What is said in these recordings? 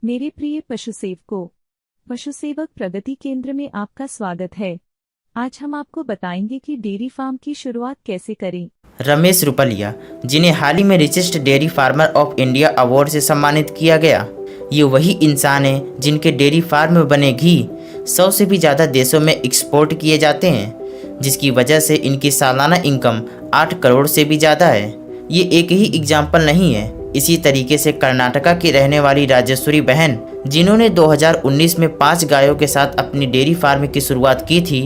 मेरे प्रिय पशु सेवकों, पशु सेवक प्रगति केंद्र में आपका स्वागत है। आज हम आपको बताएंगे कि डेयरी फार्म की शुरुआत कैसे करें। रमेश रुपलिया, जिन्हें हाल ही में richest dairy farmer of India award से सम्मानित किया गया, ये वही इंसान हैं जिनके डेयरी फार्म में बने घी 100 से भी ज़्यादा देशों में एक्सपोर्ट किए जाते हैं, जिसकी वजह से इनकी सालाना इनकम 8 करोड़ से भी ज़्यादा है। ये एक ही एग्जाम्पल नहीं है। इसी तरीके से कर्नाटका की रहने वाली राजेश्वरी बहन, जिन्होंने 2019 में 5 गायों के साथ अपनी डेयरी फार्म की शुरुआत की थी,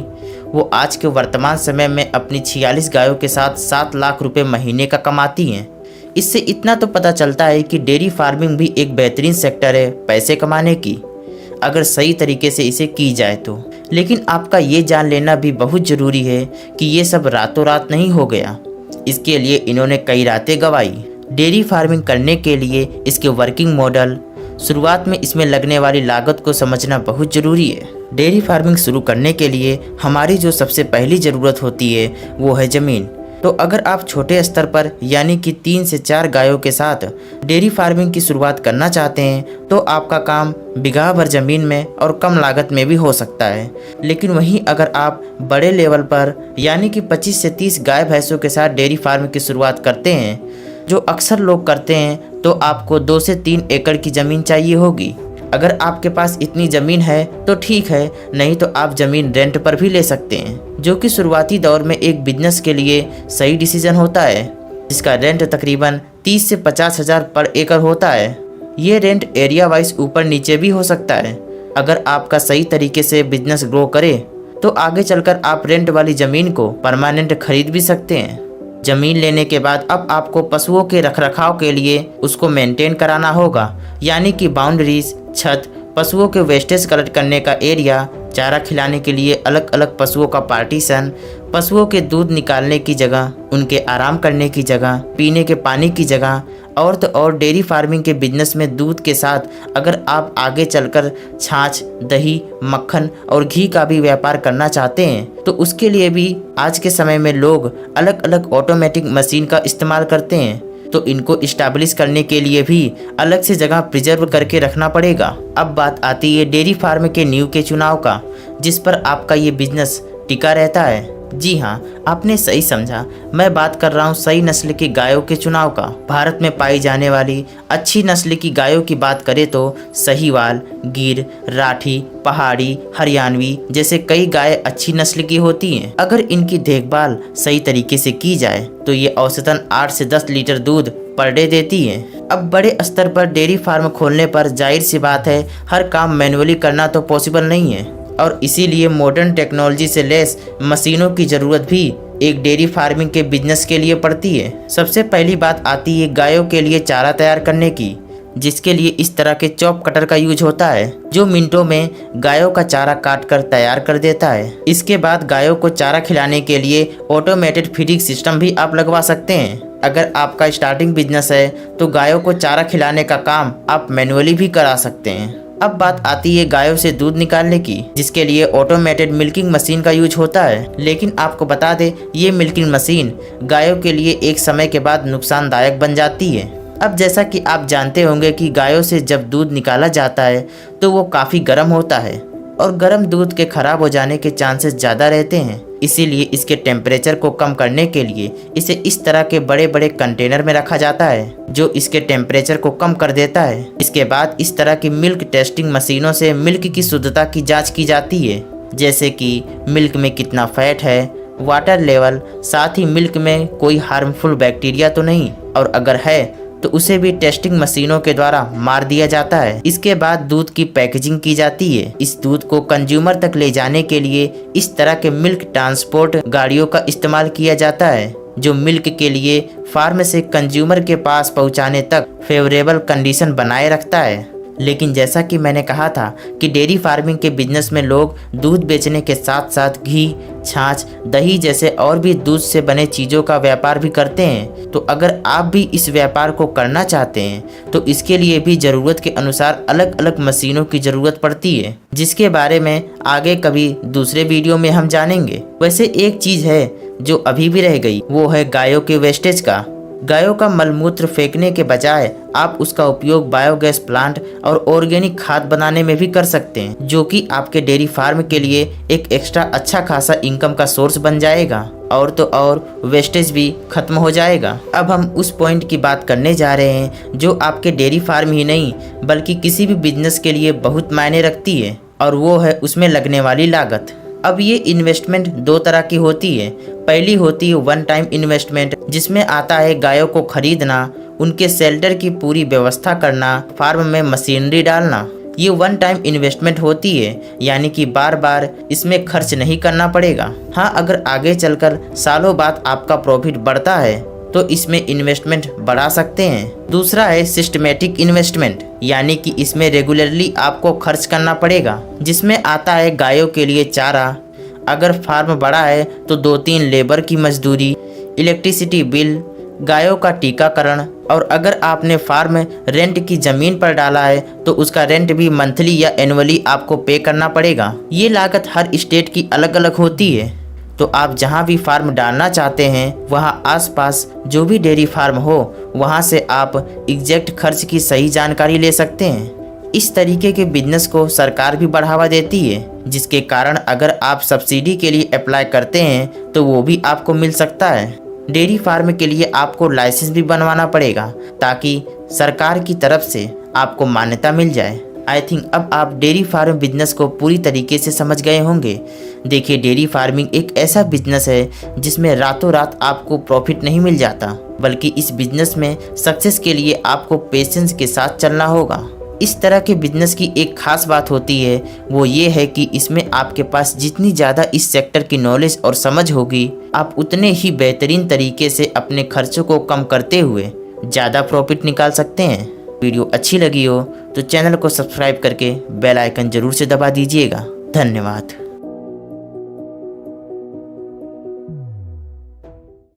वो आज के वर्तमान समय में अपनी 46 गायों के साथ 7 लाख रुपए महीने का कमाती हैं। इससे इतना तो पता चलता है कि डेयरी फार्मिंग भी एक बेहतरीन सेक्टर है पैसे कमाने की, अगर सही तरीके से इसे की जाए तो। लेकिन आपका ये जान लेना भी बहुत ज़रूरी है कि ये सब रातों रात नहीं हो गया। इसके लिए इन्होंने कई रातें गंवाई। डेयरी फार्मिंग करने के लिए इसके वर्किंग मॉडल, शुरुआत में इसमें लगने वाली लागत को समझना बहुत ज़रूरी है। डेयरी फार्मिंग शुरू करने के लिए हमारी जो सबसे पहली ज़रूरत होती है वो है ज़मीन। तो अगर आप छोटे स्तर पर यानी कि 3 से 4 गायों के साथ डेयरी फार्मिंग की शुरुआत करना चाहते हैं तो आपका काम बीघा भर ज़मीन में और कम लागत में भी हो सकता है। लेकिन वहीं अगर आप बड़े लेवल पर यानी कि 25 से 30 गाय भैंसों के साथ डेयरी फार्म की शुरुआत करते हैं, जो अक्सर लोग करते हैं, तो आपको 2 से 3 एकड़ की ज़मीन चाहिए होगी। अगर आपके पास इतनी ज़मीन है तो ठीक है, नहीं तो आप ज़मीन रेंट पर भी ले सकते हैं, जो कि शुरुआती दौर में एक बिजनेस के लिए सही डिसीजन होता है, जिसका रेंट तकरीबन 30 से 50 हज़ार पर एकड़ होता है। ये रेंट एरिया वाइज ऊपर नीचे भी हो सकता है। अगर आपका सही तरीके से बिजनेस ग्रो करे तो आगे चलकर आप रेंट वाली ज़मीन को परमानेंट खरीद भी सकते हैं। ज़मीन लेने के बाद अब आपको पशुओं के रखरखाव के लिए उसको मेंटेन कराना होगा, यानी कि बाउंड्रीज, छत, पशुओं के वेस्टेज कलेक्ट करने का एरिया, चारा खिलाने के लिए अलग अलग पशुओं का पार्टीशन, पशुओं के दूध निकालने की जगह, उनके आराम करने की जगह, पीने के पानी की जगह। और तो और डेयरी फार्मिंग के बिजनेस में दूध के साथ अगर आप आगे चलकर छाछ, दही, मक्खन और घी का भी व्यापार करना चाहते हैं तो उसके लिए भी आज के समय में लोग अलग अलग ऑटोमेटिक मशीन का इस्तेमाल करते हैं। तो इनको इस्टेब्लिश करने के लिए भी अलग से जगह प्रिजर्व करके रखना पड़ेगा। अब बात आती है डेयरी फार्म के नींव के चुनाव का, जिस पर आपका ये बिजनेस टिका रहता है। जी हाँ, आपने सही समझा, मैं बात कर रहा हूँ सही नस्ल की गायों के चुनाव का। भारत में पाई जाने वाली अच्छी नस्ल की गायों की बात करें तो साहीवाल, गिर, राठी, पहाड़ी, हरियाणवी जैसे कई गाय अच्छी नस्ल की होती हैं। अगर इनकी देखभाल सही तरीके से की जाए तो ये औसतन 8 से 10 लीटर दूध पर डे देती हैं। अब बड़े स्तर पर डेयरी फार्म खोलने पर जाहिर सी बात है हर काम मैनुअली करना तो पॉसिबल नहीं है, और इसीलिए मॉडर्न टेक्नोलॉजी से लैस मशीनों की ज़रूरत भी एक डेयरी फार्मिंग के बिजनेस के लिए पड़ती है। सबसे पहली बात आती है गायों के लिए चारा तैयार करने की, जिसके लिए इस तरह के चॉप कटर का यूज होता है, जो मिनटों में गायों का चारा काट कर तैयार कर देता है। इसके बाद गायों को चारा खिलाने के लिए ऑटोमेटेड फीडिंग सिस्टम भी आप लगवा सकते हैं। अगर आपका स्टार्टिंग बिजनेस है तो गायों को चारा खिलाने का काम आप मैनुअली भी करा सकते हैं। अब बात आती है गायों से दूध निकालने की, जिसके लिए ऑटोमेटेड मिल्किंग मशीन का यूज होता है। लेकिन आपको बता दें, ये मिल्किंग मशीन गायों के लिए एक समय के बाद नुकसानदायक बन जाती है। अब जैसा कि आप जानते होंगे कि गायों से जब दूध निकाला जाता है तो वो काफ़ी गर्म होता है, और गर्म दूध के खराब हो जाने के चांसेस ज़्यादा रहते हैं। इसीलिए इसके टेम्परेचर को कम करने के लिए इसे इस तरह के बड़े बड़े कंटेनर में रखा जाता है, जो इसके टेम्परेचर को कम कर देता है। इसके बाद इस तरह की मिल्क टेस्टिंग मशीनों से मिल्क की शुद्धता की जांच की जाती है, जैसे कि मिल्क में कितना फैट है, वाटर लेवल, साथ ही मिल्क में कोई हार्मफुल बैक्टीरिया तो नहीं, और अगर है तो उसे भी टेस्टिंग मशीनों के द्वारा मार दिया जाता है। इसके बाद दूध की पैकेजिंग की जाती है। इस दूध को कंज्यूमर तक ले जाने के लिए इस तरह के मिल्क ट्रांसपोर्ट गाड़ियों का इस्तेमाल किया जाता है, जो मिल्क के लिए फार्म से कंज्यूमर के पास पहुंचाने तक फेवरेबल कंडीशन बनाए रखता है। लेकिन जैसा कि मैंने कहा था कि डेयरी फार्मिंग के बिजनेस में लोग दूध बेचने के साथ साथ घी, छाछ, दही जैसे और भी दूध से बने चीज़ों का व्यापार भी करते हैं। तो अगर आप भी इस व्यापार को करना चाहते हैं तो इसके लिए भी ज़रूरत के अनुसार अलग अलग मशीनों की ज़रूरत पड़ती है, जिसके बारे में आगे कभी दूसरे वीडियो में हम जानेंगे। वैसे एक चीज़ है जो अभी भी रह गई, वो है गायों के वेस्टेज का। गायों का मलमूत्र फेंकने के बजाय आप उसका उपयोग बायोगैस प्लांट और ऑर्गेनिक खाद बनाने में भी कर सकते हैं, जो कि आपके डेयरी फार्म के लिए एक एक्स्ट्रा अच्छा खासा इनकम का सोर्स बन जाएगा और तो और वेस्टेज भी खत्म हो जाएगा। अब हम उस पॉइंट की बात करने जा रहे हैं जो आपके डेयरी फार्म ही नहीं बल्कि किसी भी बिजनेस के लिए बहुत मायने रखती है, और वो है उसमें लगने वाली लागत। अब ये इन्वेस्टमेंट दो तरह की होती है। पहली होती है वन टाइम इन्वेस्टमेंट, जिसमें आता है गायों को खरीदना, उनके शेल्टर की पूरी व्यवस्था करना, फार्म में मशीनरी डालना। ये वन टाइम इन्वेस्टमेंट होती है, यानी कि बार बार इसमें खर्च नहीं करना पड़ेगा। हाँ, अगर आगे चलकर सालों बाद आपका प्रॉफिट बढ़ता है तो इसमें इन्वेस्टमेंट बढ़ा सकते हैं। दूसरा है सिस्टमेटिक इन्वेस्टमेंट, यानी कि इसमें रेगुलरली आपको खर्च करना पड़ेगा, जिसमें आता है गायों के लिए चारा, अगर फार्म बड़ा है तो 2-3 लेबर की मजदूरी, इलेक्ट्रिसिटी बिल, गायों का टीकाकरण, और अगर आपने फार्म रेंट की ज़मीन पर डाला है तो उसका रेंट भी मंथली या एनुअली आपको पे करना पड़ेगा। ये लागत हर स्टेट की अलग अलग होती है, तो आप जहां भी फार्म डालना चाहते हैं वहां आसपास जो भी डेयरी फार्म हो वहां से आप एग्जैक्ट खर्च की सही जानकारी ले सकते हैं। इस तरीके के बिजनेस को सरकार भी बढ़ावा देती है, जिसके कारण अगर आप सब्सिडी के लिए अप्लाई करते हैं तो वो भी आपको मिल सकता है। डेयरी फार्म के लिए आपको लाइसेंस भी बनवाना पड़ेगा ताकि सरकार की तरफ से आपको मान्यता मिल जाए। आई थिंक अब आप डेयरी फार्म बिजनेस को पूरी तरीके से समझ गए होंगे। देखिए, डेयरी फार्मिंग एक ऐसा बिजनेस है जिसमें रातों रात आपको प्रॉफिट नहीं मिल जाता, बल्कि इस बिजनेस में सक्सेस के लिए आपको पेशेंस के साथ चलना होगा। इस तरह के बिजनेस की एक खास बात होती है, वो ये है कि इसमें आपके पास जितनी ज़्यादा इस सेक्टर की नॉलेज और समझ होगी, आप उतने ही बेहतरीन तरीके से अपने खर्चों को कम करते हुए ज़्यादा प्रॉफिट निकाल सकते हैं। वीडियो अच्छी लगी हो तो चैनल को सब्सक्राइब करके बेल आइकन जरूर से दबा दीजिएगा। धन्यवाद।